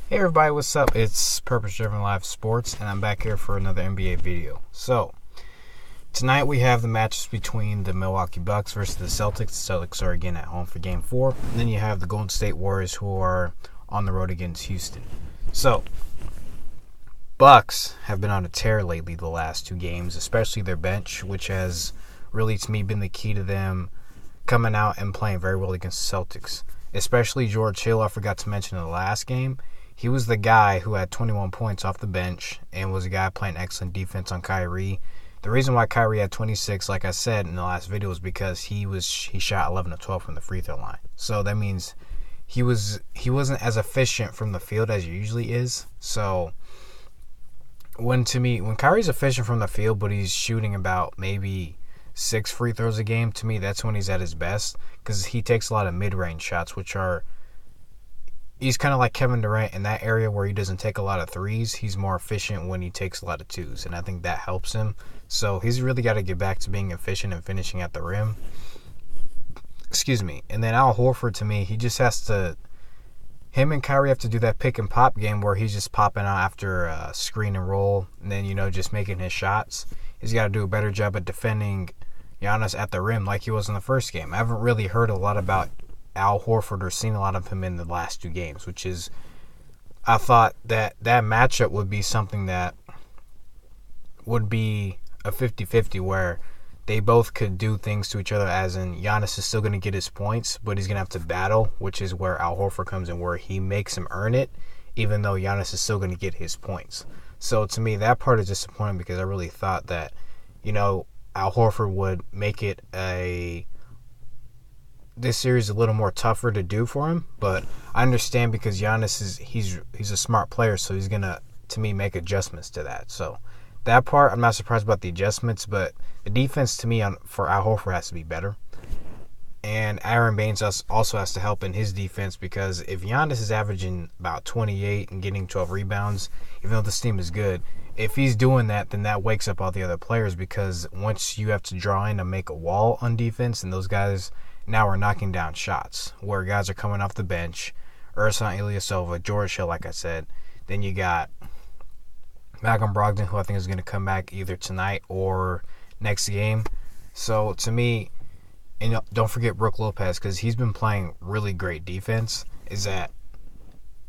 Hey everybody, what's up? It's Purpose Driven Live Sports, and I'm back here for another NBA video. So, tonight we have the matches between the Milwaukee Bucks versus the Celtics. The Celtics are again at home for Game 4. And then you have the Golden State Warriors who are on the road against Houston. So, Bucks have been on a tear lately the last two games, especially their bench, which has really, to me, been the key to them coming out and playing very well against the Celtics. Especially George Hill, I forgot to mention in the last game. He was the guy who had 21 points off the bench and was a guy playing excellent defense on Kyrie. The reason why Kyrie had 26, like I said in the last video, was because he shot 11 of 12 from the free throw line. So that means he wasn't as efficient from the field as he usually is. So when Kyrie's efficient from the field, but he's shooting about maybe 6 free throws a game, to me that's when he's at his best, because he takes a lot of mid-range shots, which are. He's kind of like Kevin Durant in that area where he doesn't take a lot of threes. He's more efficient when he takes a lot of twos, and I think that helps him. So he's really got to get back to being efficient and finishing at the rim. Excuse me. And then Al Horford, to me, he just has to. Him and Kyrie have to do that pick and pop game where he's just popping out after a screen and roll, and then just making his shots. He's got to do a better job at defending Giannis at the rim like he was in the first game. I haven't really heard a lot about Al Horford or seen a lot of him in the last two games, which is, I thought that matchup would be something that would be a 50-50 where they both could do things to each other, as in Giannis is still going to get his points, but he's going to have to battle, which is where Al Horford comes in, where he makes him earn it, even though Giannis is still going to get his points. So to me, that part is disappointing because I really thought that, Al Horford would make it this series a little more tougher to do for him, but I understand because Giannis he's a smart player, so he's gonna, to me, make adjustments to that. So that part, I'm not surprised about the adjustments, but the defense to me for Al Horford has to be better, and Aaron Baines also has to help in his defense, because if Giannis is averaging about 28 and getting 12 rebounds, even though this team is good, if he's doing that, then that wakes up all the other players, because once you have to draw in and make a wall on defense, and those guys now are knocking down shots where guys are coming off the bench. Ersan Ilyasova, George Hill, like I said. Then you got Malcolm Brogdon, who I think is going to come back either tonight or next game. So to me, and don't forget Brook Lopez, because he's been playing really great defense, is that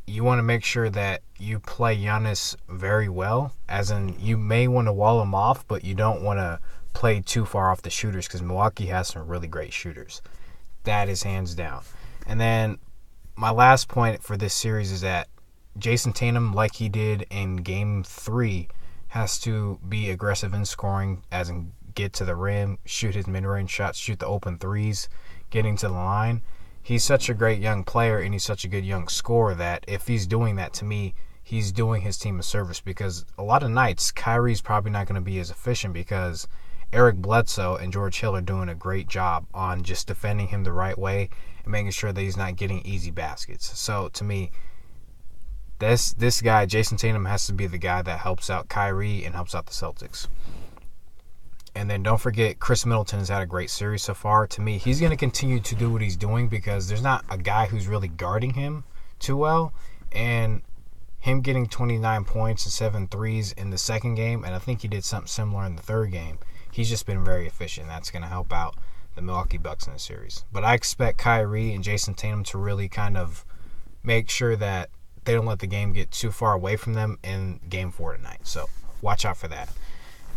you want to make sure that you play Giannis very well, as in you may want to wall him off, but you don't want to play too far off the shooters, because Milwaukee has some really great shooters. That is hands down. And then my last point for this series is that Jason Tatum, like he did in Game 3, has to be aggressive in scoring, as in get to the rim, shoot his mid-range shots, shoot the open threes, getting to the line. He's such a great young player, and he's such a good young scorer that if he's doing that, to me, he's doing his team a service, because a lot of nights Kyrie's probably not going to be as efficient because Eric Bledsoe and George Hill are doing a great job on just defending him the right way and making sure that he's not getting easy baskets. So to me, this guy, Jason Tatum, has to be the guy that helps out Kyrie and helps out the Celtics. And then don't forget, Chris Middleton has had a great series so far. To me, he's going to continue to do what he's doing because there's not a guy who's really guarding him too well. And him getting 29 points and 7 threes in the second game, and I think he did something similar in the third game, he's just been very efficient. That's going to help out the Milwaukee Bucks in the series. But I expect Kyrie and Jason Tatum to really kind of make sure that they don't let the game get too far away from them in Game 4 tonight. So watch out for that.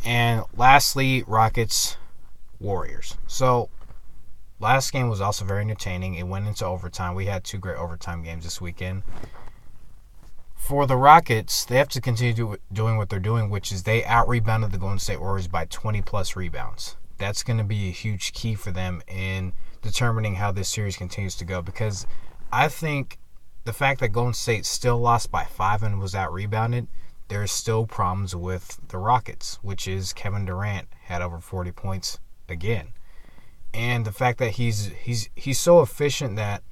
And lastly, Rockets Warriors. So last game was also very entertaining. It went into overtime. We had 2 great overtime games this weekend. For the Rockets, they have to continue doing what they're doing, which is they out-rebounded the Golden State Warriors by 20-plus rebounds. That's going to be a huge key for them in determining how this series continues to go, because I think the fact that Golden State still lost by 5 and was out-rebounded, there's still problems with the Rockets, which is Kevin Durant had over 40 points again. And the fact that he's so efficient that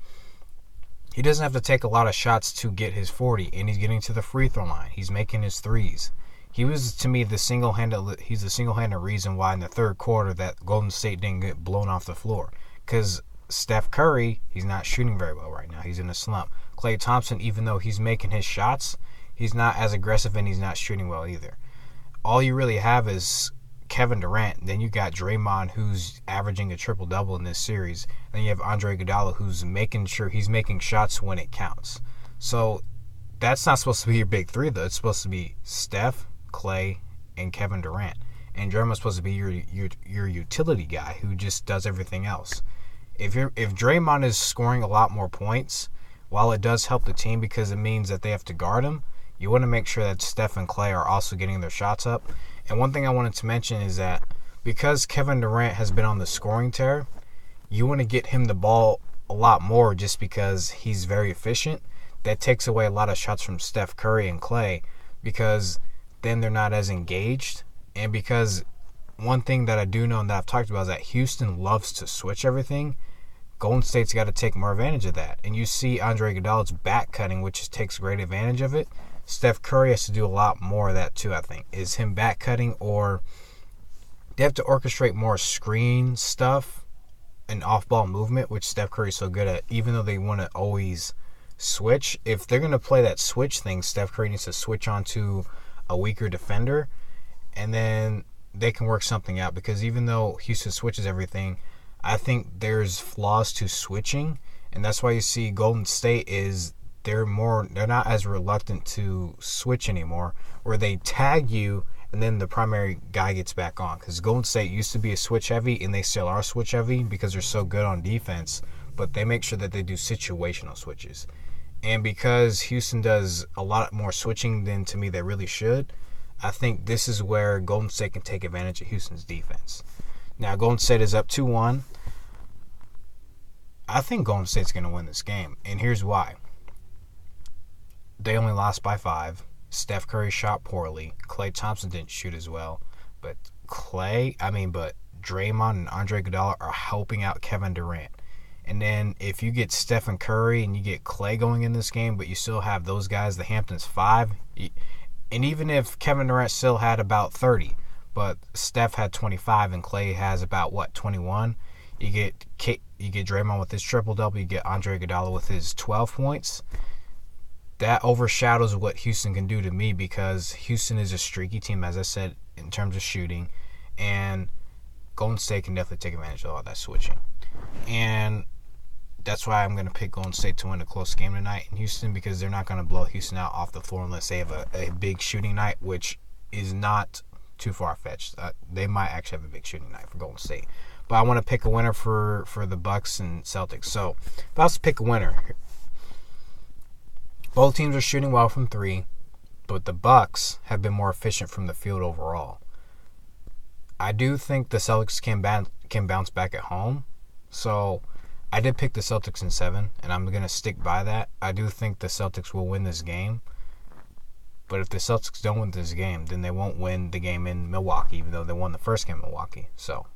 he doesn't have to take a lot of shots to get his 40, and he's getting to the free throw line. He's making his threes. He was, to me, the single-handed reason why in the third quarter that Golden State didn't get blown off the floor. Because Steph Curry, he's not shooting very well right now. He's in a slump. Klay Thompson, even though he's making his shots, he's not as aggressive and he's not shooting well either. All you really have is Kevin Durant. Then you got Draymond, who's averaging a triple-double in this series. Then you have Andre Iguodala, who's making sure he's making shots when it counts. So that's not supposed to be your big three, though. It's supposed to be Steph, Klay, and Kevin Durant. And Draymond's supposed to be your utility guy who just does everything else. If Draymond is scoring a lot more points, while it does help the team because it means that they have to guard him, you want to make sure that Steph and Klay are also getting their shots up. And one thing I wanted to mention is that because Kevin Durant has been on the scoring tear, you want to get him the ball a lot more just because he's very efficient. That takes away a lot of shots from Steph Curry and Klay because then they're not as engaged. And because one thing that I do know and that I've talked about is that Houston loves to switch everything. Golden State's got to take more advantage of that. And you see Andre Iguodala's back cutting, which takes great advantage of it. Steph Curry has to do a lot more of that too, I think. Is him back cutting, or they have to orchestrate more screen stuff and off-ball movement, which Steph Curry's so good at, even though they want to always switch. If they're going to play that switch thing, Steph Curry needs to switch onto a weaker defender, and then they can work something out. Because even though Houston switches everything, I think there's flaws to switching, and that's why you see Golden State is they're not as reluctant to switch anymore, where they tag you and then the primary guy gets back on. Because Golden State used to be a switch heavy, and they still are switch heavy because they're so good on defense, but they make sure that they do situational switches. And because Houston does a lot more switching than to me they really should, I think this is where Golden State can take advantage of Houston's defense. Now, Golden State is up 2-1. I think Golden State's going to win this game, and here's why. They only lost by 5. Steph Curry shot poorly. Klay Thompson didn't shoot as well. But Draymond and Andre Iguodala are helping out Kevin Durant. And then if you get Stephen Curry and you get Klay going in this game, but you still have those guys, the Hamptons 5, and even if Kevin Durant still had about 30, but Steph had 25 and Klay has about, 21, you get Draymond with his triple-double, you get Andre Iguodala with his 12 points. That overshadows what Houston can do to me because Houston is a streaky team, as I said, in terms of shooting. And Golden State can definitely take advantage of all that switching. And that's why I'm going to pick Golden State to win a close game tonight in Houston, because they're not going to blow Houston out off the floor unless they have a big shooting night, which is not too far-fetched. They might actually have a big shooting night for Golden State. But I want to pick a winner for the Bucks and Celtics. So if I was to pick a winner, both teams are shooting well from 3, but the Bucks have been more efficient from the field overall. I do think the Celtics can bounce back at home. So I did pick the Celtics in 7, and I'm going to stick by that. I do think the Celtics will win this game. But if the Celtics don't win this game, then they won't win the game in Milwaukee, even though they won the first game in Milwaukee. So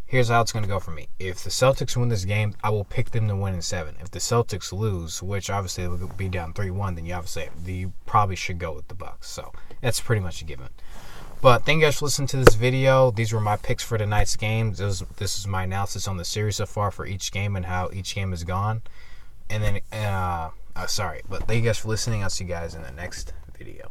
here's how it's going to go for me. If the Celtics win this game, I will pick them to win in 7. If the Celtics lose, which obviously will be down 3-1, then you probably should go with the Bucks. So that's pretty much a given. But thank you guys for listening to this video. These were my picks for tonight's games. This is my analysis on the series so far for each game and how each game has gone. And then, but thank you guys for listening. I'll see you guys in the next video.